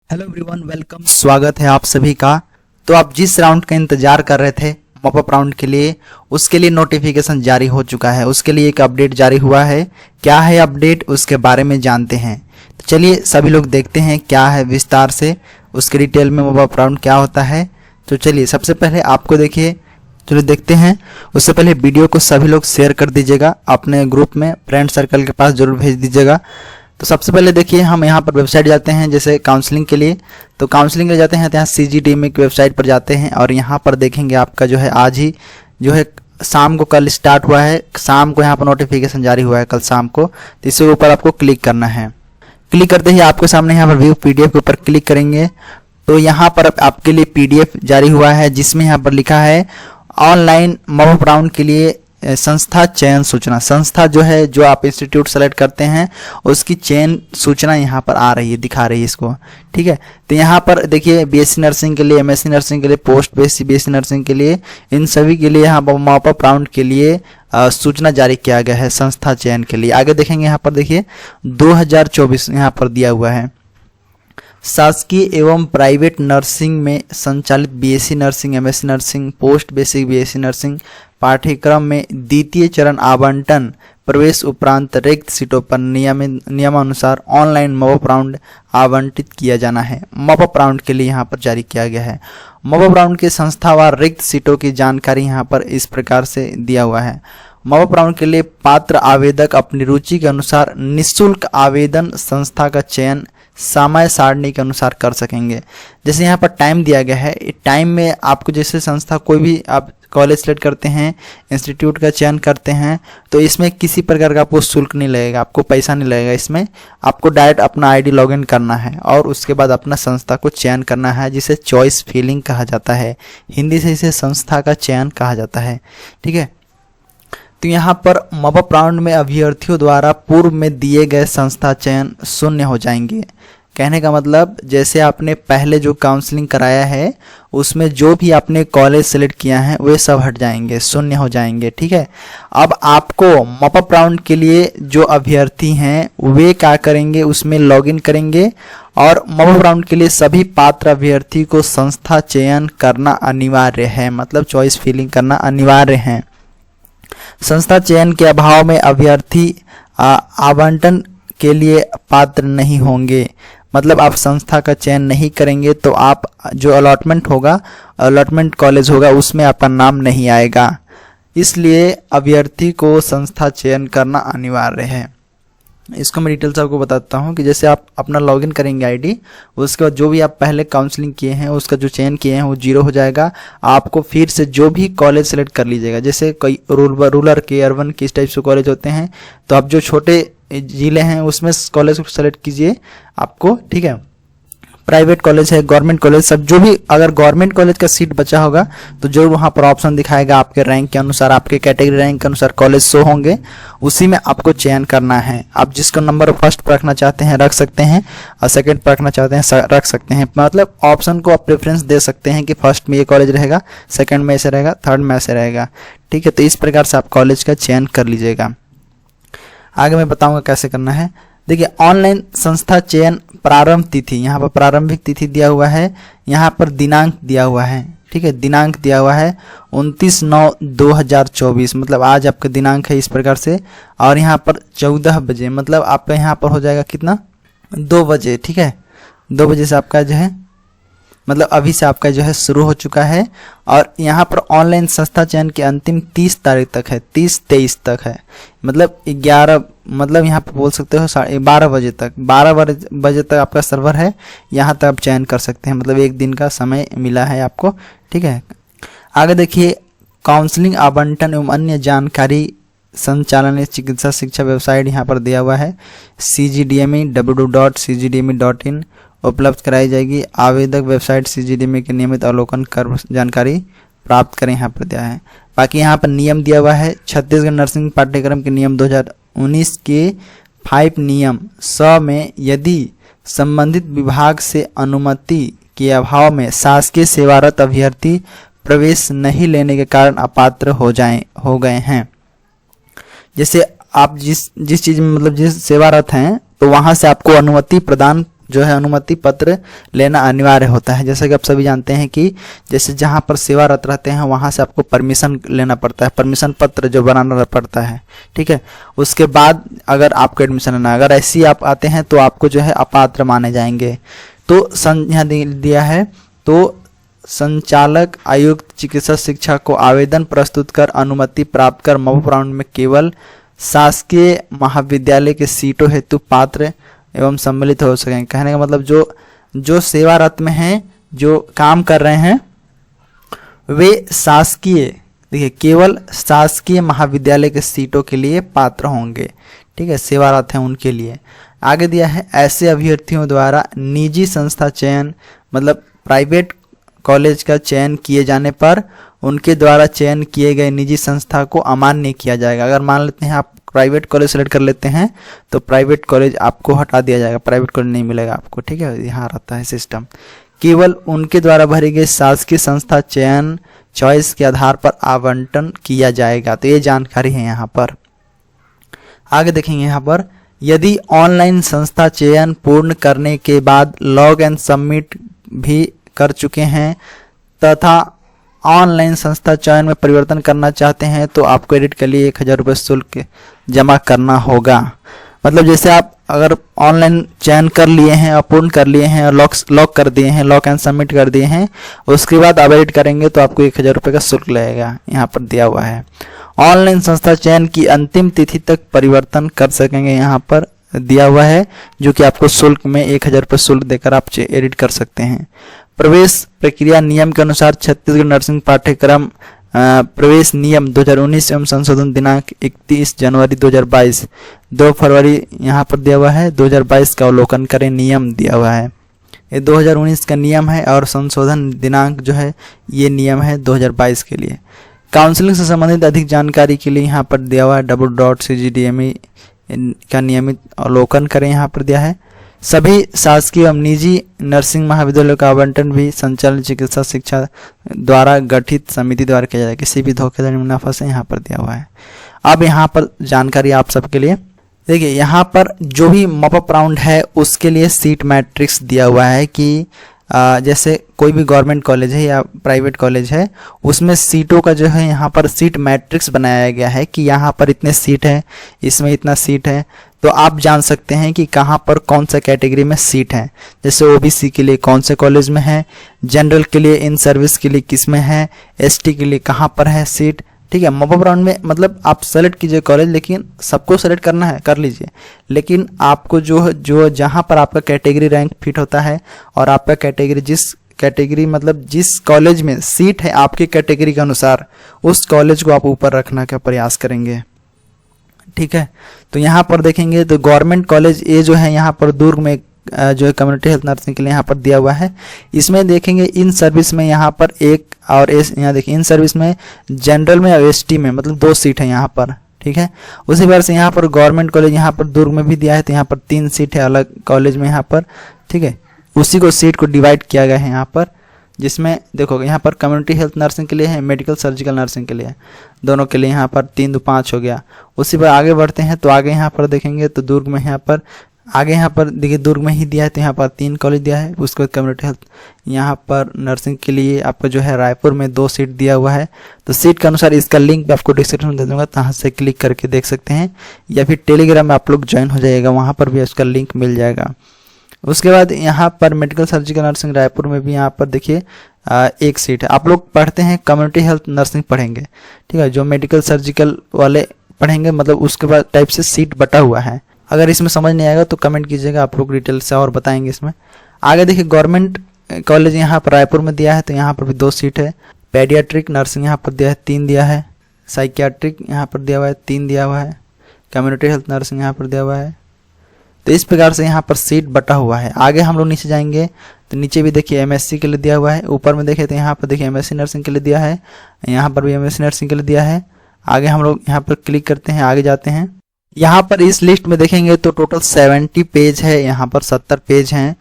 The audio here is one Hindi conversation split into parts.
Hello everyone, welcome. स्वागत है आप सभी का। तो आप जिस राउंड का इंतजार कर रहे थे मॉपअप राउंड के लिए, उसके लिए नोटिफिकेशन जारी हो चुका है। उसके लिए एक अपडेट जारी हुआ है। क्या है अपडेट, उसके बारे में जानते हैं। तो चलिए सभी लोग देखते हैं क्या है विस्तार से, उसके डिटेल में मॉपअप राउंड क्या होता है। तो चलिए सबसे पहले आपको देखिए, चलिए देखते हैं। उससे पहले वीडियो को सभी लोग शेयर कर दीजिएगा, अपने ग्रुप में फ्रेंड सर्कल के पास जरूर भेज दीजिएगा। तो सबसे पहले देखिए, हम यहाँ पर वेबसाइट जाते हैं, जैसे काउंसलिंग के लिए। तो काउंसलिंग के जाते हैं तो यहाँ CGDMA की वेबसाइट पर जाते हैं और यहाँ पर देखेंगे आपका जो है आज ही जो है शाम को कल स्टार्ट हुआ है। शाम को यहाँ पर नोटिफिकेशन जारी हुआ है कल शाम को। तो इसके ऊपर आपको क्लिक करना है। क्लिक करते ही आपके सामने यहाँ पर व्यू PDF के ऊपर क्लिक करेंगे तो यहाँ पर आपके लिए PDF जारी हुआ है, जिसमें यहाँ पर लिखा है ऑनलाइन मॉपअप राउंड के लिए संस्था चयन सूचना। संस्था जो है, जो आप इंस्टीट्यूट सेलेक्ट करते हैं उसकी चयन सूचना यहाँ पर आ रही है, दिखा रही है इसको। ठीक है, तो यहाँ पर देखिए BSc नर्सिंग के लिए, MSc नर्सिंग के लिए, पोस्ट बेसिक BSc नर्सिंग के लिए, इन सभी के लिए यहाँ पर मॉपअप राउंड के लिए सूचना जारी किया गया है संस्था चयन के लिए। आगे देखेंगे यहाँ पर देखिए 2024 यहाँ पर दिया हुआ है। शासकीय एवं प्राइवेट नर्सिंग में संचालित BSc nursing, MSc nursing, post basic BSc nursing पाठ्यक्रम में द्वितीय चरण आवंटन प्रवेश उपरांत रिक्त सीटों पर नियमानुसार ऑनलाइन मॉपअप राउंड आवंटित किया जाना है। मॉपअप राउंड के लिए यहाँ पर जारी किया गया है। मॉपअप राउंड के संस्थावार रिक्त सीटों की जानकारी यहाँ पर इस प्रकार से दिया हुआ है। मॉपअप राउंड के लिए पात्र आवेदक अपनी रुचि के अनुसार निःशुल्क आवेदन संस्था का चयन समय सारणी के अनुसार कर सकेंगे। जैसे यहाँ पर टाइम दिया गया है, टाइम में आपको जैसे संस्था कोई भी आप कॉलेज सेलेक्ट करते हैं, इंस्टीट्यूट का चयन करते हैं, तो इसमें किसी प्रकार का आपको शुल्क नहीं लगेगा, आपको पैसा नहीं लगेगा। इसमें आपको डायरेक्ट अपना ID लॉगिन करना है और उसके बाद अपना संस्था को चयन करना है, जिसे चॉइस फिलिंग कहा जाता है। हिंदी से इसे संस्था का चयन कहा जाता है। ठीक है, तो यहाँ पर मॉपअप राउंड में अभ्यर्थियों द्वारा पूर्व में दिए गए संस्था चयन शून्य हो जाएंगे। कहने का मतलब, जैसे आपने पहले जो काउंसलिंग कराया है उसमें जो भी आपने कॉलेज सेलेक्ट किया है वे सब हट जाएंगे, शून्य हो जाएंगे। ठीक है, अब आपको मॉपअप राउंड के लिए जो अभ्यर्थी हैं वे क्या करेंगे, उसमें लॉगिन करेंगे और मॉपअप राउंड के लिए सभी पात्र अभ्यर्थी को संस्था चयन करना अनिवार्य है, मतलब चॉइस फिलिंग करना अनिवार्य है। संस्था चयन के अभाव में अभ्यर्थी आवंटन के लिए पात्र नहीं होंगे। मतलब आप संस्था का चयन नहीं करेंगे तो आप जो अलॉटमेंट होगा, अलॉटमेंट कॉलेज होगा, उसमें आपका नाम नहीं आएगा। इसलिए अभ्यर्थी को संस्था चयन करना अनिवार्य है। इसको मैं डिटेल्स आपको बताता हूँ कि जैसे आप अपना लॉगिन करेंगे ID, उसके बाद जो भी आप पहले काउंसलिंग किए हैं उसका जो चयन किए हैं वो 0 हो जाएगा। आपको फिर से जो भी कॉलेज सेलेक्ट कर लीजिएगा, जैसे कई रूरल के, अर्बन के, इस टाइप से कॉलेज होते हैं, तो आप जो छोटे जिले हैं उसमें कॉलेज को सेलेक्ट कीजिए आपको। ठीक है, प्राइवेट कॉलेज है, गवर्नमेंट कॉलेज, सब जो भी, अगर गवर्नमेंट कॉलेज का सीट बचा होगा तो जरूर वहाँ पर ऑप्शन दिखाएगा, आपके रैंक के अनुसार, आपके कैटेगरी रैंक के अनुसार कॉलेज शो होंगे, उसी में आपको चयन करना है। आप जिसको नंबर फर्स्ट पर रखना चाहते हैं रख सकते हैं और सेकंड पर रखना चाहते हैं रख सकते हैं। मतलब ऑप्शन को आप प्रेफरेंस दे सकते हैं कि फर्स्ट में ये कॉलेज रहेगा, सेकंड में ऐसे रहेगा, थर्ड में ऐसे रहेगा। ठीक है, तो इस प्रकार से आप कॉलेज का चयन कर लीजिएगा। आगे मैं बताऊंगा कैसे करना है। देखिए, ऑनलाइन संस्था चयन प्रारंभ तिथि, यहाँ पर प्रारंभिक तिथि दिया हुआ है, यहाँ पर दिनांक दिया हुआ है। ठीक है, दिनांक दिया हुआ है 29/9/2024, मतलब आज आपका दिनांक है इस प्रकार से। और यहाँ पर 14 बजे, मतलब आपका यहाँ पर हो जाएगा कितना, 2 बजे। ठीक है, 2 बजे से आपका जो है, मतलब अभी से आपका जो है शुरू हो चुका है। और यहाँ पर ऑनलाइन संस्था चयन की अंतिम 30 तारीख तक है, 30-23 तक है, मतलब 11, मतलब यहाँ पर बोल सकते हो 12 बजे तक, 12 बजे तक आपका सर्वर है, यहाँ तक आप चयन कर सकते हैं। मतलब एक दिन का समय मिला है आपको। ठीक है, आगे देखिए, काउंसलिंग आवंटन एवं अन्य जानकारी संचालन चिकित्सा शिक्षा वेबसाइट यहाँ पर दिया हुआ है CGDMA, www.cgdma.in उपलब्ध कराई जाएगी। आवेदक वेबसाइट CGDMA के नियमित अवलोकन कर जानकारी प्राप्त करें, यहाँ पर दिया है। बाकी यहाँ पर नियम दिया हुआ है, छत्तीसगढ़ नर्सिंग पाठ्यक्रम के नियम 2019 के 5 नियम 100 में यदि संबंधित विभाग से अनुमति के अभाव में शासकीय सेवारत अभ्यर्थी प्रवेश नहीं लेने के कारण अपात्र हो गए हैं। जैसे आप जिस चीज में, मतलब जिस सेवारत हैं, तो वहां से आपको अनुमति प्रदान जो है अनुमति पत्र लेना अनिवार्य होता है। जैसे कि आप सभी जानते हैं कि जैसे जहाँ पर सेवारत रहते हैं वहाँ से आपको परमिशन लेना पड़ता है, परमिशन पत्र जो बनाना पड़ता है, ठीक है। उसके बाद अगर आपको एडमिशन लेना, अगर ऐसे ही आप आते हैं तो आपको जो है अपात्र माने जाएंगे। तो यहाँ दिया है, तो संचालक आयुक्त चिकित्सा शिक्षा को आवेदन प्रस्तुत कर अनुमति प्राप्त कर मॉप राउंड में केवल शासकीय महाविद्यालय के सीटों हेतु पात्र एवं सम्मिलित हो सकेंगे। कहने का मतलब जो सेवारत में हैं, जो काम कर रहे हैं, वे शासकीय, देखिए केवल शासकीय महाविद्यालय के सीटों के लिए पात्र होंगे, ठीक है, सेवारत हैं उनके लिए। आगे दिया है ऐसे अभ्यर्थियों द्वारा निजी संस्था चयन, मतलब प्राइवेट कॉलेज का चयन किए जाने पर उनके द्वारा चयन किए गए निजी संस्था को अमान्य किया जाएगा। अगर मान लेते हैं आप प्राइवेट कॉलेज सेलेक्ट कर लेते हैं तो प्राइवेट कॉलेज आपको हटा दिया जाएगा, प्राइवेट कॉलेज नहीं मिलेगा आपको, ठीक है, यहाँ रहता है सिस्टम। केवल उनके द्वारा भरी गई शासकीय संस्था चयन चॉइस के आधार पर आवंटन किया जाएगा। तो ये जानकारी है यहाँ पर। आगे देखेंगे यहाँ पर, यदि ऑनलाइन संस्था चयन पूर्ण करने के बाद लॉग एंड सबमिट भी कर चुके हैं तथा ऑनलाइन संस्था चयन में परिवर्तन करना चाहते हैं तो आपको एडिट के लिए 1000 रुपये शुल्क जमा करना होगा। मतलब जैसे आप अगर ऑनलाइन चयन कर लिए हैं और पूर्ण कर लिए हैं और लॉक कर दिए हैं, लॉक एंड सबमिट कर दिए हैं, उसके बाद आप एडिट करेंगे तो आपको 1000 रुपये का शुल्क लगेगा, यहाँ पर दिया हुआ है। ऑनलाइन संस्था चयन की अंतिम तिथि तक परिवर्तन कर सकेंगे, यहाँ पर दिया हुआ है, जो कि आपको शुल्क में 1000 रुपये शुल्क देकर आप एडिट कर सकते हैं। प्रवेश प्रक्रिया नियम के अनुसार छत्तीसगढ़ नर्सिंग पाठ्यक्रम प्रवेश नियम 2019 एवं संशोधन दिनांक 31 जनवरी 2022, 2 फरवरी यहाँ पर दिया हुआ है 2022 का अवलोकन करें, नियम दिया हुआ है। ये 2019 का नियम है और संशोधन दिनांक जो है ये नियम है 2022 के लिए। काउंसलिंग से संबंधित अधिक जानकारी के लिए यहाँ पर दिया हुआ है www.cgdme का नियमित अवलोकन करें, यहाँ पर दिया है। सभी शासकीय एवं निजी नर्सिंग महाविद्यालयों का आवंटन भी संचालन चिकित्सा शिक्षा द्वारा गठित समिति द्वारा किया जाए, किसी भी धोखाधड़ी मुनाफा से यहाँ पर दिया हुआ है। अब यहाँ पर जानकारी आप सबके लिए, देखिए यहाँ पर जो भी मॉपअप राउंड है उसके लिए सीट मैट्रिक्स दिया हुआ है कि जैसे कोई भी गवर्नमेंट कॉलेज है या प्राइवेट कॉलेज है उसमें सीटों का जो है यहाँ पर सीट मैट्रिक्स बनाया गया है कि यहाँ पर इतने सीट है, इसमें इतना सीट है, तो आप जान सकते हैं कि कहाँ पर कौन सा कैटेगरी में सीट है। जैसे ओबीसी के लिए कौन से कॉलेज में है, जनरल के लिए इन सर्विस के लिए किस में है, एसटी के लिए कहाँ पर है सीट, ठीक है। मॉपअप राउंड में मतलब आप सेलेक्ट कीजिए कॉलेज, लेकिन सबको सेलेक्ट करना है कर लीजिए, लेकिन आपको जो जहाँ पर आपका कैटेगरी रैंक फिट होता है और आपका कैटेगरी जिस कॉलेज में सीट है आपकी कैटेगरी के अनुसार, उस कॉलेज को आप ऊपर रखने का प्रयास करेंगे, ठीक है। तो यहाँ पर देखेंगे तो गवर्नमेंट कॉलेज ये जो है यहाँ पर दुर्ग में जो है कम्युनिटी हेल्थ नर्सिंग के लिए यहाँ पर दिया हुआ है। इसमें देखेंगे इन सर्विस में यहाँ पर एक और यहाँ देखिए इन सर्विस में जनरल में और एसटी में मतलब 2 सीट है यहाँ पर, ठीक है। उसी बार से यहाँ पर गवर्नमेंट कॉलेज यहाँ पर दुर्ग में भी दिया है, तो यहाँ पर 3 सीट है अलग कॉलेज में यहाँ पर, ठीक है। उसी को सीट को डिवाइड किया गया है यहाँ पर, जिसमें देखो यहाँ पर कम्युनिटी हेल्थ नर्सिंग के लिए है, मेडिकल सर्जिकल नर्सिंग के लिए, दोनों के लिए यहाँ पर 3 2 5 हो गया। उसी पर आगे बढ़ते हैं तो आगे यहाँ पर देखेंगे तो दुर्ग में यहाँ पर आगे यहाँ पर देखिए दुर्ग में ही दिया है, तो यहाँ पर 3 कॉलेज दिया है। उसके बाद कम्युनिटी हेल्थ यहाँ पर नर्सिंग के लिए आपको जो है रायपुर में 2 सीट दिया हुआ है। तो सीट के अनुसार इसका लिंक भी आपको डिस्क्रिप्शन में दे दूंगा, तहाँ से क्लिक करके देख सकते हैं, या फिर टेलीग्राम में आप लोग ज्वाइन हो जाइएगा, वहाँ पर भी उसका लिंक मिल जाएगा। उसके बाद यहाँ पर मेडिकल सर्जिकल नर्सिंग रायपुर में भी यहाँ पर देखिए 1 सीट है। आप लोग पढ़ते हैं कम्युनिटी हेल्थ नर्सिंग पढ़ेंगे, ठीक है। जो मेडिकल सर्जिकल वाले पढ़ेंगे मतलब उसके बाद टाइप से सीट बटा हुआ है। अगर इसमें समझ नहीं आएगा तो कमेंट कीजिएगा, आप लोग डिटेल से और बताएंगे इसमें। आगे देखिए गवर्नमेंट कॉलेज यहाँ पर रायपुर में दिया है, तो यहाँ पर भी 2 सीट है। पेडियाट्रिक नर्सिंग यहाँ पर दिया है 3 दिया है। साइकियाट्रिक यहाँ पर दिया हुआ है 3 दिया हुआ है। कम्युनिटी हेल्थ नर्सिंग यहाँ पर दिया हुआ है। तो इस प्रकार से यहाँ पर सीट बटा हुआ है। आगे हम लोग नीचे जाएंगे तो नीचे भी देखिए एमएससी के लिए दिया हुआ है। ऊपर में देखें तो यहाँ पर देखिए एमएससी नर्सिंग के लिए दिया है, यहाँ पर भी एमएससी नर्सिंग के लिए दिया है। आगे हम लोग यहाँ पर क्लिक करते हैं, आगे जाते हैं। यहाँ पर इस लिस्ट में देखेंगे तो टोटल 70 पेज है, यहाँ पर 70 पेज हैं।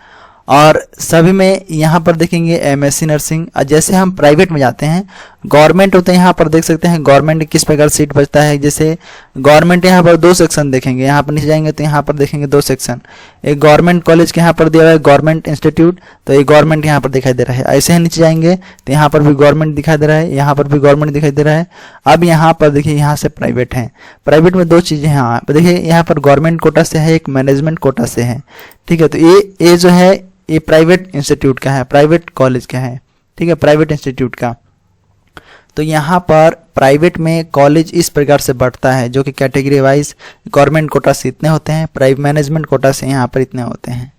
और सभी में यहाँ पर देखेंगे एमएससी नर्सिंग। जैसे हम प्राइवेट में जाते हैं, गवर्नमेंट होते हैं, यहाँ पर देख सकते हैं गवर्नमेंट किस प्रकार सीट बचता है। जैसे गवर्नमेंट यहाँ पर 2 सेक्शन देखेंगे, यहाँ पर नीचे जाएंगे तो यहाँ पर देखेंगे 2 सेक्शन। एक गवर्नमेंट कॉलेज के यहाँ पर दिया हुआ है गवर्नमेंट इंस्टीट्यूट, तो ये गवर्नमेंट यहाँ पर दिखाई दे रहा है। ऐसे ही नीचे जाएंगे तो यहाँ पर भी गवर्नमेंट दिखाई दे रहा है, यहाँ पर भी गवर्नमेंट दिखाई दे रहा है। अब यहाँ पर देखिए यहाँ से प्राइवेट है। प्राइवेट में 2 चीज़ें हैं, देखिए यहाँ पर गवर्नमेंट कोटा से है, एक मैनेजमेंट कोटा से है। ठीक है, तो ये जो है ये प्राइवेट इंस्टीट्यूट का है, प्राइवेट कॉलेज का है। ठीक है, प्राइवेट इंस्टीट्यूट का। तो यहाँ पर प्राइवेट में कॉलेज इस प्रकार से बढ़ता है, जो कि कैटेगरी वाइज गवर्नमेंट कोटा से इतने होते हैं, प्राइवेट मैनेजमेंट कोटा से यहाँ पर इतने होते हैं।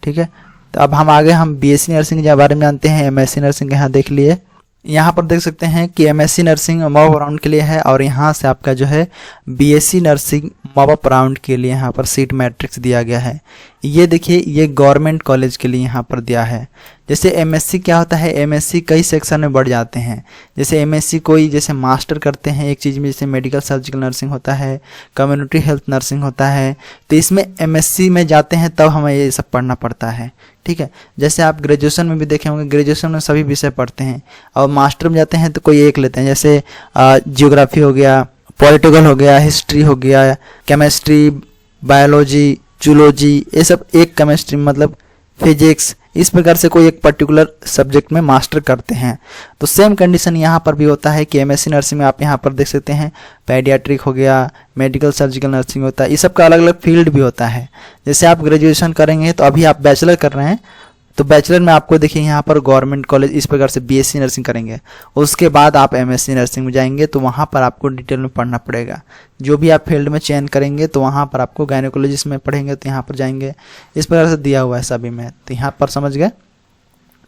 ठीक है, तो अब हम आगे हम बीएससी नर्सिंग के बारे में जानते हैं। एमएससी नर्सिंग यहाँ देख लिए, यहाँ पर देख सकते हैं कि एमएससी नर्सिंग मॉप राउंड के लिए है, और यहाँ से आपका जो है बीएससी नर्सिंग मॉप राउंड के लिए यहाँ पर सीट मैट्रिक्स दिया गया है। ये देखिए ये गवर्नमेंट कॉलेज के लिए यहाँ पर दिया है। जैसे एमएससी क्या होता है, एमएससी कई सेक्शन में बढ़ जाते हैं। जैसे एमएससी कोई जैसे मास्टर करते हैं एक चीज़ में, जैसे मेडिकल सर्जिकल नर्सिंग होता है, कम्युनिटी हेल्थ नर्सिंग होता है, तो इसमें एमएससी में जाते हैं तब हमें ये सब पढ़ना पड़ता है। ठीक है, जैसे आप ग्रेजुएशन में भी देखे होंगे, ग्रेजुएशन में सभी विषय पढ़ते हैं, और मास्टर में जाते हैं तो कोई एक लेते हैं। जैसे जियोग्राफी हो गया, पॉलिटिकल हो गया, हिस्ट्री हो गया, केमिस्ट्री, बायोलॉजी, जूलॉजी, ये सब एक केमिस्ट्री मतलब फिजिक्स, इस प्रकार से कोई एक पर्टिकुलर सब्जेक्ट में मास्टर करते हैं। तो सेम कंडीशन यहाँ पर भी होता है कि एमएससी नर्सिंग में आप यहाँ पर देख सकते हैं पेडियाट्रिक हो गया, मेडिकल सर्जिकल नर्सिंग होता है, इस सब का अलग अलग फील्ड भी होता है। जैसे आप ग्रेजुएशन करेंगे तो अभी आप बैचलर कर रहे हैं, तो बैचलर में आपको देखिए यहाँ पर गवर्नमेंट कॉलेज इस प्रकार से बीएससी नर्सिंग करेंगे, उसके बाद आप एमएससी नर्सिंग में जाएंगे तो वहाँ पर आपको डिटेल में पढ़ना पड़ेगा। जो भी आप फील्ड में चयन करेंगे तो वहाँ पर आपको गायनेकोलॉजिस्ट में पढ़ेंगे तो यहाँ पर जाएंगे, इस प्रकार से दिया हुआ है सभी में। तो यहाँ पर समझ गए।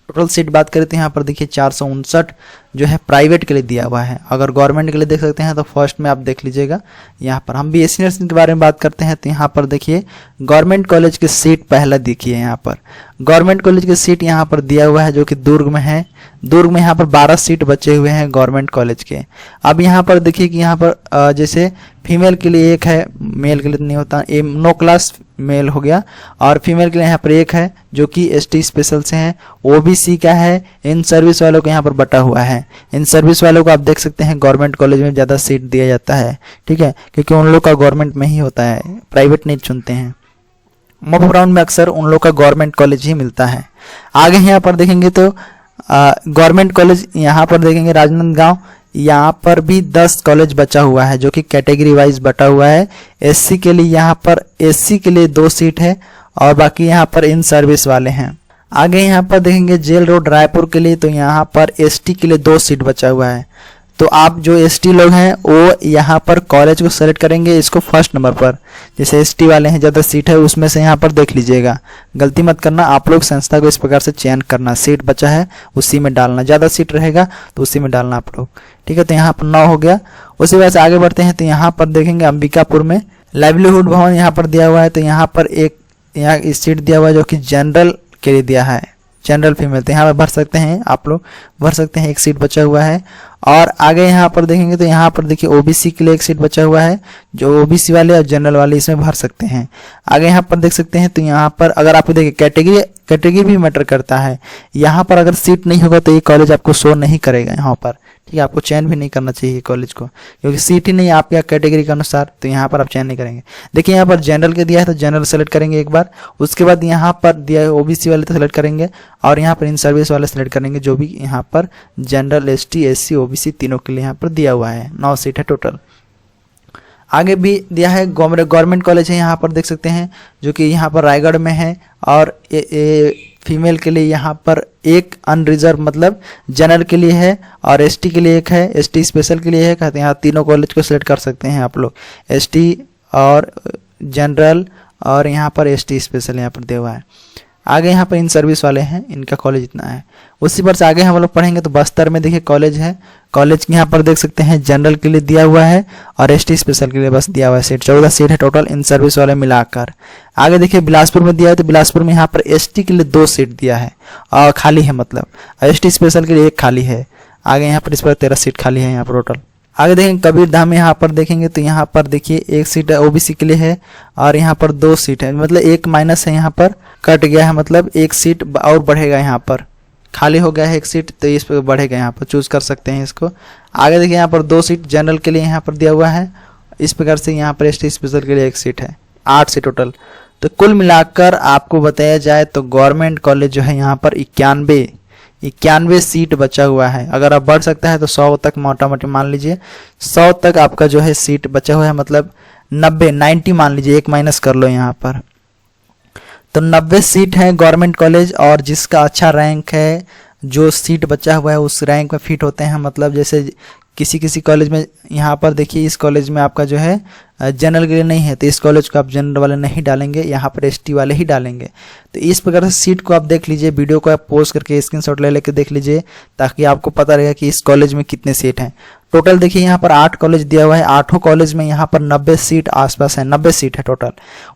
टोटल सीट बात करें तो यहाँ पर देखिए 459 जो है प्राइवेट के लिए दिया हुआ है। अगर गवर्नमेंट के लिए देख सकते हैं तो फर्स्ट में आप देख लीजिएगा। यहाँ पर हम बीएससी नर्सिंग के बारे में बात करते हैं तो यहाँ पर देखिए गवर्नमेंट कॉलेज की सीट पहला देखिए, यहाँ पर गवर्नमेंट कॉलेज की सीट यहाँ पर दिया हुआ है जो कि दुर्ग में है। दुर्ग में यहाँ पर 12 सीट बचे हुए हैं गवर्नमेंट कॉलेज के। अब यहाँ पर देखिए कि यहाँ पर जैसे फीमेल के लिए एक है, मेल के लिए नहीं होता, ये 9 क्लास मेल हो गया, और फीमेल के लिए यहाँ पर एक है जो कि एसटी स्पेशल से है। ओबीसी का है, इन सर्विस वालों को यहाँ पर बटा हुआ है। इन सर्विस वालों को आप देख सकते हैं गवर्नमेंट कॉलेज में ज़्यादा सीट दिया जाता है। ठीक है, क्योंकि उन लोग का गवर्नमेंट में ही होता है, प्राइवेट नहीं चुनते हैं। मॉप राउंड में अक्सर उन लोग का गवर्नमेंट कॉलेज ही मिलता है। आगे यहाँ पर देखेंगे तो गवर्नमेंट कॉलेज यहाँ पर देखेंगे राजनांदगांव, यहाँ पर भी 10 कॉलेज बचा हुआ है जो कि कैटेगरी वाइज बटा हुआ है। एससी के लिए यहाँ पर एससी के लिए 2 सीट है, और बाकी यहाँ पर इन सर्विस वाले हैं। आगे यहाँ पर देखेंगे जेल रोड रायपुर के लिए, तो यहाँ पर एसटी के लिए 2 सीट बचा हुआ है। तो आप जो एसटी लोग हैं वो यहाँ पर कॉलेज को सेलेक्ट करेंगे इसको फर्स्ट नंबर पर। जैसे एसटी वाले हैं ज़्यादा सीट है उसमें से यहाँ पर देख लीजिएगा, गलती मत करना। आप लोग संस्था को इस प्रकार से चयन करना, सीट बचा है उसी में डालना, ज़्यादा सीट रहेगा तो उसी में डालना आप लोग। ठीक है, तो यहाँ पर 9 हो गया। उसी वजह से आगे बढ़ते हैं तो यहाँ पर देखेंगे अंबिकापुर में लाइवलीहुड भवन यहाँ पर दिया हुआ है। तो यहाँ पर एक यहाँ सीट दिया हुआ है जो कि जनरल के लिए दिया है, जनरल फीमेल, तो यहाँ पर भर सकते हैं, आप लोग भर सकते हैं, एक सीट बचा हुआ है। और आगे यहाँ पर देखेंगे तो यहाँ पर देखिए ओबीसी के लिए एक सीट बचा हुआ है, जो ओबीसी वाले और जनरल वाले इसमें भर सकते हैं। आगे यहाँ पर देख सकते हैं तो यहाँ पर अगर आपको देखिए कैटेगरी भी मैटर करता है। यहाँ पर अगर सीट नहीं होगा तो ये कॉलेज आपको शो नहीं करेगा यहाँ पर। ठीक है, आपको चयन भी नहीं करना चाहिए कॉलेज को, क्योंकि सीट ही नहीं है आपके कैटेगरी के अनुसार, तो यहाँ पर आप चयन नहीं करेंगे। देखिए यहाँ पर जनरल के दिया है तो जनरल सेलेक्ट करेंगे एक बार, उसके बाद यहाँ पर दिया है ओबीसी वाले तो सेलेक्ट करेंगे, और यहाँ पर इन सर्विस वाले सेलेक्ट करेंगे, जो भी यहाँ पर जनरल, एसटी, एससी, ओबीसी तीनों के लिए यहाँ पर दिया हुआ है। 9 सीट है टोटल। आगे भी दिया है गवर्नमेंट कॉलेज है यहाँ पर देख सकते हैं, जो कि यहाँ पर रायगढ़ में है, और फीमेल के लिए यहाँ पर एक अनरिजर्व मतलब जनरल के लिए है, और एसटी के लिए एक है, एसटी स्पेशल के लिए है। कहते हैं यहाँ तीनों कॉलेज को सिलेक्ट कर सकते हैं आप लोग, एसटी और जनरल और यहाँ पर एसटी स्पेशल यहाँ पर दिया हुआ है। आगे यहाँ पर इन सर्विस वाले हैं, इनका कॉलेज इतना है। उसी पर से आगे हम लोग पढ़ेंगे तो बस्तर में देखिए कॉलेज है, कॉलेज यहाँ पर देख सकते हैं जनरल के लिए दिया हुआ है और एसटी स्पेशल के लिए बस दिया हुआ है सीट। 14 सीट है टोटल इन सर्विस वाले मिलाकर। आगे देखिए बिलासपुर में दिया है, तो बिलासपुर में यहाँ पर एसटी के लिए 2 सीट दिया है और खाली है, मतलब एसटी स्पेशल के लिए 1 खाली है। आगे यहाँ पर इस पर 13 सीट खाली है यहाँ पर टोटल। आगे देखेंगे कबीरधाम में यहाँ पर देखेंगे तो यहाँ पर देखिए एक सीट ओबीसी के लिए है और यहाँ पर 2 सीट है, मतलब एक माइनस है, यहाँ पर कट गया है, मतलब एक सीट और बढ़ेगा, यहाँ पर खाली हो गया है एक सीट तो इस पर बढ़ेगा, यहाँ पर चूज कर सकते हैं इसको। आगे देखिए यहाँ पर 2 सीट जनरल के लिए यहाँ पर दिया हुआ है, इस प्रकार से यहाँ पर एसटी स्पेशल के लिए 1 सीट है, 8 सीट टोटल। तो कुल मिलाकर आपको बताया जाए तो गवर्नमेंट कॉलेज जो है यहाँ पर 91 सीट बचा हुआ है। अगर आप बढ़ सकता है तो 100 तक मोटा मोटी मान लीजिए, 100 तक आपका जो है सीट बचा हुआ है, मतलब 90 मान लीजिए, एक माइनस कर लो यहाँ पर। तो 90 सीट है गवर्नमेंट कॉलेज, और जिसका अच्छा रैंक है, जो सीट बचा हुआ है उस रैंक में फिट होते हैं। मतलब जैसे किसी कॉलेज में यहाँ पर देखिए, इस कॉलेज में आपका जो है जनरल के लिए नहीं है तो इस कॉलेज को आप जनरल वाले नहीं डालेंगे, यहाँ पर एसटी वाले ही डालेंगे। तो इस प्रकार से सीट को आप देख लीजिए, वीडियो को आप पोस्ट करके स्क्रीनशॉट ले लेके देख लीजिए, ताकि आपको पता रहेगा कि इस कॉलेज में कितने सीट हैं। टोटल देखिए यहाँ पर 8 कॉलेज दिया हुआ है, 8 कॉलेज में यहाँ पर 90 सीट आसपास है, 90 सीट है टोटल।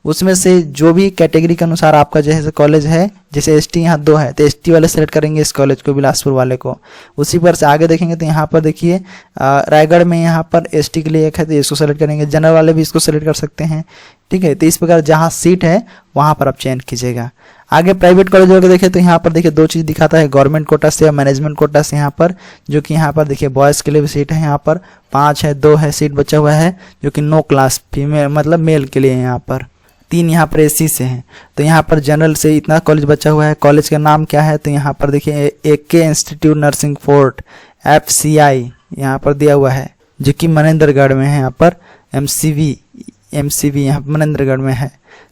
उसमें से जो भी कैटेगरी के अनुसार आपका जैसे कॉलेज है, जैसे एसटी यहाँ 2 है तो एसटी वाले सेलेक्ट करेंगे इस कॉलेज को, बिलासपुर वाले को। उसी पर से आगे देखेंगे तो यहाँ पर देखिए रायगढ़ में यहाँ पर एसटी के लिए 1 है तो इसको सेलेक्ट करेंगे, जनरल वाले भी इसको सेलेक्ट कर सकते हैं, ठीक है। तो इस प्रकार जहाँ सीट है वहाँ पर आप चयन कीजिएगा। आगे प्राइवेट कॉलेज को देखें तो यहाँ पर देखिए 2 चीज़ दिखाता है, गवर्नमेंट कोटा से या मैनेजमेंट कोटा से, यहाँ पर जो कि यहाँ पर देखिए बॉयज़ के लिए भी सीट है, यहाँ पर 5 है, 2 है सीट बचा हुआ है, जो कि नो क्लास फीमेल मतलब मेल के लिए यहाँ पर 3 यहाँ पर एससी से हैं। तो यहाँ पर जनरल से इतना कॉलेज बचा हुआ है। कॉलेज का नाम क्या है तो यहाँ पर देखिए AK institute nursing fort FCI यहाँ पर दिया हुआ है, जो कि मनेंद्रगढ़ में है। यहाँ पर MCV यहाँ पर मनेंद्रगढ़ में है।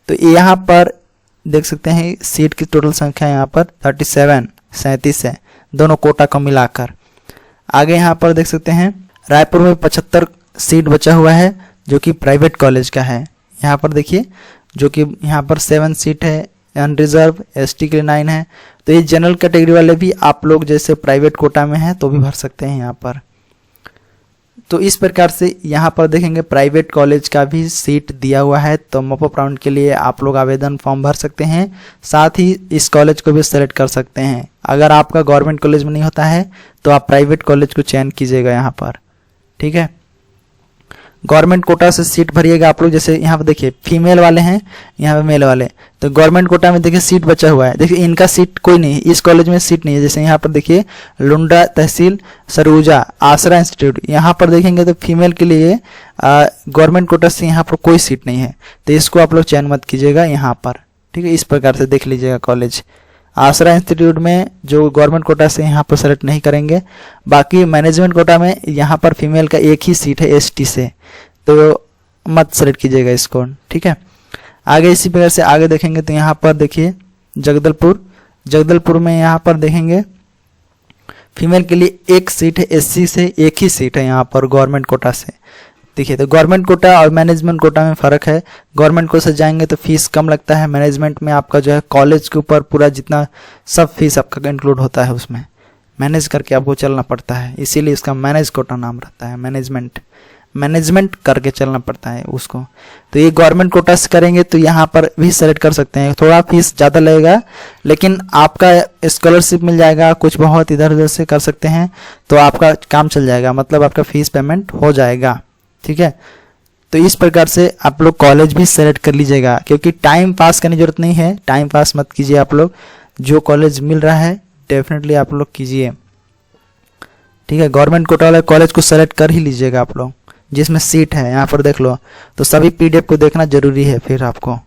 तो यहाँ पर देख सकते हैं सीट की टोटल संख्या यहाँ पर 37 है, दोनों कोटा को मिलाकर। आगे यहाँ पर देख सकते हैं रायपुर में 75 सीट बचा हुआ है, जो कि प्राइवेट कॉलेज का है। यहाँ पर देखिए जो कि यहाँ पर 7 सीट है अनरिजर्व, एसटी के लिए 9 है। तो ये जनरल कैटेगरी वाले भी आप लोग जैसे प्राइवेट कोटा में हैं तो भी भर सकते हैं यहाँ पर। तो इस प्रकार से यहाँ पर देखेंगे प्राइवेट कॉलेज का भी सीट दिया हुआ है, तो मॉपअप राउंड के लिए आप लोग आवेदन फॉर्म भर सकते हैं, साथ ही इस कॉलेज को भी सेलेक्ट कर सकते हैं। अगर आपका गवर्नमेंट कॉलेज में नहीं होता है तो आप प्राइवेट कॉलेज को चयन कीजिएगा यहाँ पर, ठीक है। गवर्नमेंट कोटा से सीट भरिएगा आप लोग। जैसे यहाँ पर देखिए फीमेल वाले हैं, यहाँ पे मेल वाले, तो गवर्नमेंट कोटा में देखिए सीट बचा हुआ है। देखिए इनका सीट कोई नहीं है, इस कॉलेज में सीट नहीं है। जैसे यहाँ पर देखिए लुंडा तहसील सरूजा आसरा इंस्टीट्यूट, यहाँ पर देखेंगे तो फीमेल के लिए गवर्नमेंट कोटा से यहाँ पर कोई सीट नहीं है, तो इसको आप लोग चयन मत कीजिएगा यहाँ पर, ठीक है। इस प्रकार से देख लीजिएगा कॉलेज। आसरा इंस्टीट्यूट में जो गवर्नमेंट कोटा से यहाँ पर सेलेक्ट नहीं करेंगे। बाकी मैनेजमेंट कोटा में यहाँ पर फीमेल का 1 ही सीट है एसटी से, तो मत सेलेक्ट कीजिएगा इसको, ठीक है। आगे इसी प्रकार से आगे देखेंगे तो यहाँ पर देखिए जगदलपुर में यहाँ पर देखेंगे फीमेल के लिए 1 सीट है, एससी से 1 ही सीट है यहाँ पर गवर्नमेंट कोटा से। देखिए तो गवर्नमेंट कोटा और मैनेजमेंट कोटा में फ़र्क है। गवर्नमेंट कोटा से जाएंगे तो फीस कम लगता है, मैनेजमेंट में आपका जो है कॉलेज के ऊपर पूरा जितना सब फीस आपका इंक्लूड होता है, उसमें मैनेज करके आपको चलना पड़ता है, इसीलिए इसका मैनेज कोटा नाम रहता है। मैनेजमेंट करके चलना पड़ता है उसको। तो ये गवर्नमेंट कोटा से करेंगे तो यहाँ पर भी सेलेक्ट कर सकते हैं, थोड़ा फीस ज़्यादा लगेगा लेकिन आपका स्कॉलरशिप मिल जाएगा, कुछ बहुत इधर उधर से कर सकते हैं तो आपका काम चल जाएगा, मतलब आपका फीस पेमेंट हो जाएगा, ठीक है। तो इस प्रकार से आप लोग कॉलेज भी सेलेक्ट कर लीजिएगा, क्योंकि टाइम पास करने की जरूरत नहीं है, टाइम पास मत कीजिए आप लोग, जो कॉलेज मिल रहा है डेफिनेटली आप लोग कीजिए, ठीक है। गवर्नमेंट कोटा वाले कॉलेज को सेलेक्ट कर ही लीजिएगा आप लोग, जिसमें सीट है यहाँ पर देख लो। तो सभी पीडीएफ को देखना जरूरी है फिर आपको।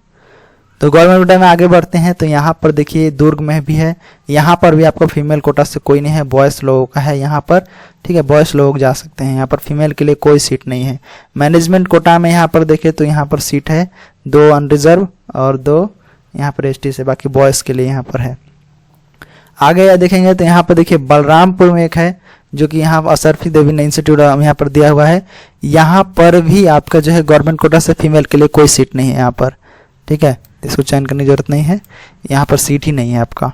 तो गवर्नमेंट कोटा में आगे बढ़ते हैं तो यहाँ पर देखिए दुर्ग में भी है, यहाँ पर भी आपको फीमेल कोटा से कोई नहीं है, बॉयज़ लोगों का है यहाँ पर, ठीक है। बॉयज़ लोग जा सकते हैं, यहाँ पर फीमेल के लिए कोई सीट नहीं है। मैनेजमेंट कोटा में यहाँ पर देखिए तो यहाँ पर सीट है 2 अनरिजर्व और 2 यहाँ पर एसटी से, बाकी बॉयज़ के लिए यहाँ पर है। आगे देखेंगे तो यहाँ पर देखिए बलरामपुर में एक है, जो कि यहाँ असरफी देवी इंस्टीट्यूट यहाँ पर दिया हुआ है। यहाँ पर भी आपका जो है गवर्नमेंट कोटा से फीमेल के लिए कोई सीट नहीं है यहाँ पर, ठीक है। इसको चयन करने की जरूरत नहीं है, यहाँ पर सीट ही नहीं है आपका।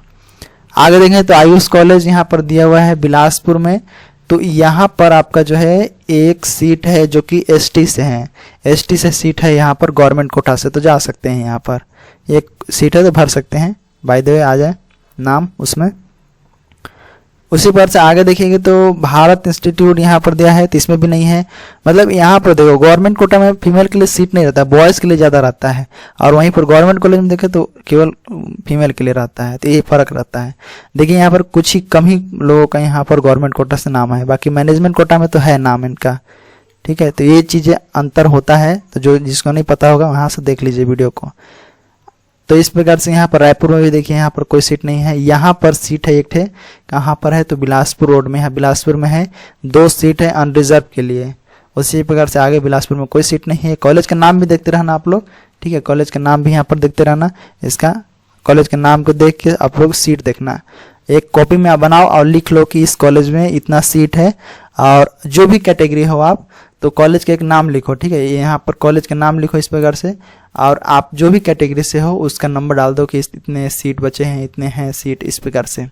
आगे देखें तो आयुष कॉलेज यहाँ पर दिया हुआ है बिलासपुर में, तो यहाँ पर आपका जो है 1 सीट है जो कि एसटी से है, एसटी से सीट है यहाँ पर गवर्नमेंट कोटा से, तो जा सकते हैं यहाँ पर 1 सीट है तो भर सकते हैं। बाय द वे आ जाए नाम उसमें, उसी पर से आगे देखेंगे तो भारत इंस्टीट्यूट यहाँ पर दिया है, तो इसमें भी नहीं है। मतलब यहाँ पर देखो गवर्नमेंट कोटा में फीमेल के लिए सीट नहीं रहता है, बॉयज़ के लिए ज़्यादा रहता है, और वहीं पर गवर्नमेंट कॉलेज में देखें तो केवल फीमेल के लिए रहता है, तो ये फ़र्क रहता है। देखिए यहाँ पर कुछ ही कम ही लोगों का यहाँ पर गवर्नमेंट कोटा से नाम है, बाकी मैनेजमेंट कोटा में तो है नाम इनका। ठीक है, तो ये चीज़ें अंतर होता है, तो जो जिसको नहीं पता होगा वहाँ से देख लीजिए वीडियो को। तो इस प्रकार से यहाँ पर रायपुर में भी देखिए यहाँ पर कोई सीट नहीं है। यहाँ पर सीट है एक ठे, कहाँ पर है तो बिलासपुर रोड में है, बिलासपुर में है 2 सीट है अनरिजर्व के लिए। उसी प्रकार से आगे बिलासपुर में कोई सीट नहीं है। कॉलेज का नाम भी देखते रहना आप लोग, ठीक है, कॉलेज का नाम भी यहाँ पर देखते रहना। इसका कॉलेज के नाम को देख के आप लोग सीट देखना, एक कॉपी में आप बनाओ और लिख लो कि इस कॉलेज में इतना सीट है, और जो भी कैटेगरी हो आप तो कॉलेज का एक नाम लिखो। ठीक है, यहाँ पर कॉलेज का नाम लिखो इस प्रकार से, और आप जो भी कैटेगरी से हो उसका नंबर डाल दो कि इतने सीट बचे हैं, इतने हैं सीट, इस प्रकार से।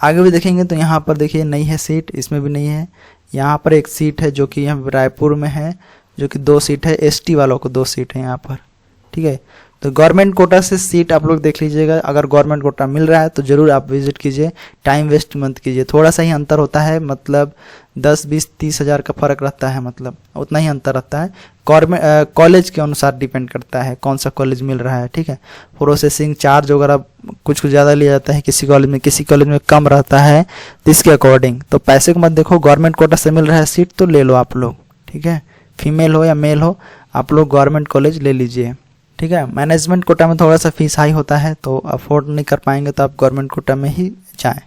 आगे भी देखेंगे तो यहाँ पर देखिए नहीं है सीट, इसमें भी नहीं है। यहाँ पर एक सीट है जो कि यहाँ रायपुर में है, जो कि 2 सीट है, एसटी वालों को 2 सीट है यहाँ पर। ठीक है, तो गवर्नमेंट कोटा से सीट आप लोग देख लीजिएगा, अगर गवर्नमेंट कोटा मिल रहा है तो ज़रूर आप विजिट कीजिए, टाइम वेस्ट मत कीजिए। थोड़ा सा ही अंतर होता है, मतलब 10, 20, 30 हज़ार का फ़र्क रहता है, मतलब उतना ही अंतर रहता है। गवर्नमेंट कॉलेज के अनुसार डिपेंड करता है कौन सा कॉलेज मिल रहा है। ठीक है, प्रोसेसिंग चार्ज वगैरह कुछ ज़्यादा लिया जाता है किसी कॉलेज में कम रहता है, तो इसके अकॉर्डिंग तो पैसे को मत देखो, गवर्नमेंट कोटा से मिल रहा है सीट तो ले लो आप लोग। ठीक है, फीमेल हो या मेल हो आप लोग गवर्नमेंट कॉलेज ले लीजिए। ठीक है, मैनेजमेंट कोटा में थोड़ा सा फीस हाई होता है, तो अफोर्ड नहीं कर पाएंगे तो आप गवर्नमेंट कोटा में ही जाएं।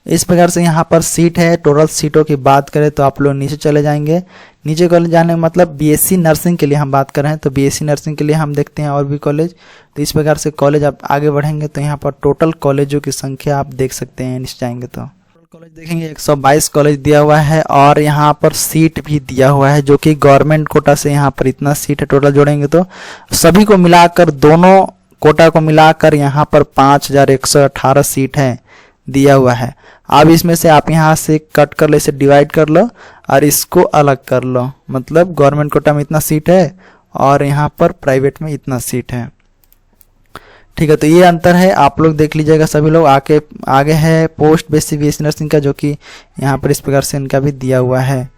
इस प्रकार से यहाँ पर सीट है। टोटल सीटों की बात करें तो आप लोग नीचे चले जाएंगे। नीचे कॉलेज जाने मतलब बीएससी नर्सिंग के लिए हम बात कर रहे हैं, तो बीएससी नर्सिंग के लिए हम देखते हैं और भी कॉलेज। तो इस प्रकार से कॉलेज आप आगे बढ़ेंगे तो यहाँ पर टोटल कॉलेजों की संख्या आप देख सकते हैं। नीचे जाएंगे तो कॉलेज देखेंगे 122 कॉलेज दिया हुआ है, और यहाँ पर सीट भी दिया हुआ है जो कि गवर्नमेंट कोटा से यहाँ पर इतना सीट है। टोटल जोड़ेंगे तो सभी को मिलाकर, दोनों कोटा को मिलाकर यहाँ पर 5118 सीट है दिया हुआ है। अब इसमें से आप यहाँ से कट कर लो, इसे डिवाइड कर लो और इसको अलग कर लो, मतलब गवर्नमेंट कोटा में इतना सीट है और यहाँ पर प्राइवेट में इतना सीट है। ठीक है, तो ये अंतर है, आप लोग देख लीजिएगा सभी लोग। आगे है पोस्ट बेसिक बीएससी नर्सिंग का, जो कि यहाँ पर इस प्रकार से इनका भी दिया हुआ है।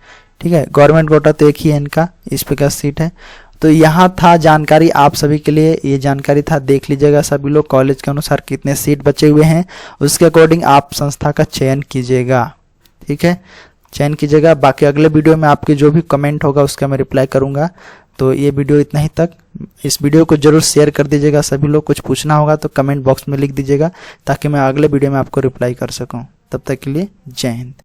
ठीक है, गवर्नमेंट कोटा तो एक ही है इनका, इस प्रकार सीट है। तो यहाँ था जानकारी आप सभी के लिए, ये जानकारी था, देख लीजिएगा सभी लोग कॉलेज के अनुसार कितने सीट बचे हुए हैं, उसके अकॉर्डिंग आप संस्था का चयन कीजिएगा। ठीक है, चयन कीजिएगा। बाकी अगले वीडियो में आपके जो भी कमेंट होगा उसका मैं रिप्लाई करूँगा। तो ये वीडियो इतना ही तक। इस वीडियो को जरूर शेयर कर दीजिएगा सभी लोग। कुछ पूछना होगा तो कमेंट बॉक्स में लिख दीजिएगा ताकि मैं अगले वीडियो में आपको रिप्लाई कर सकूं। तब तक के लिए जय हिंद।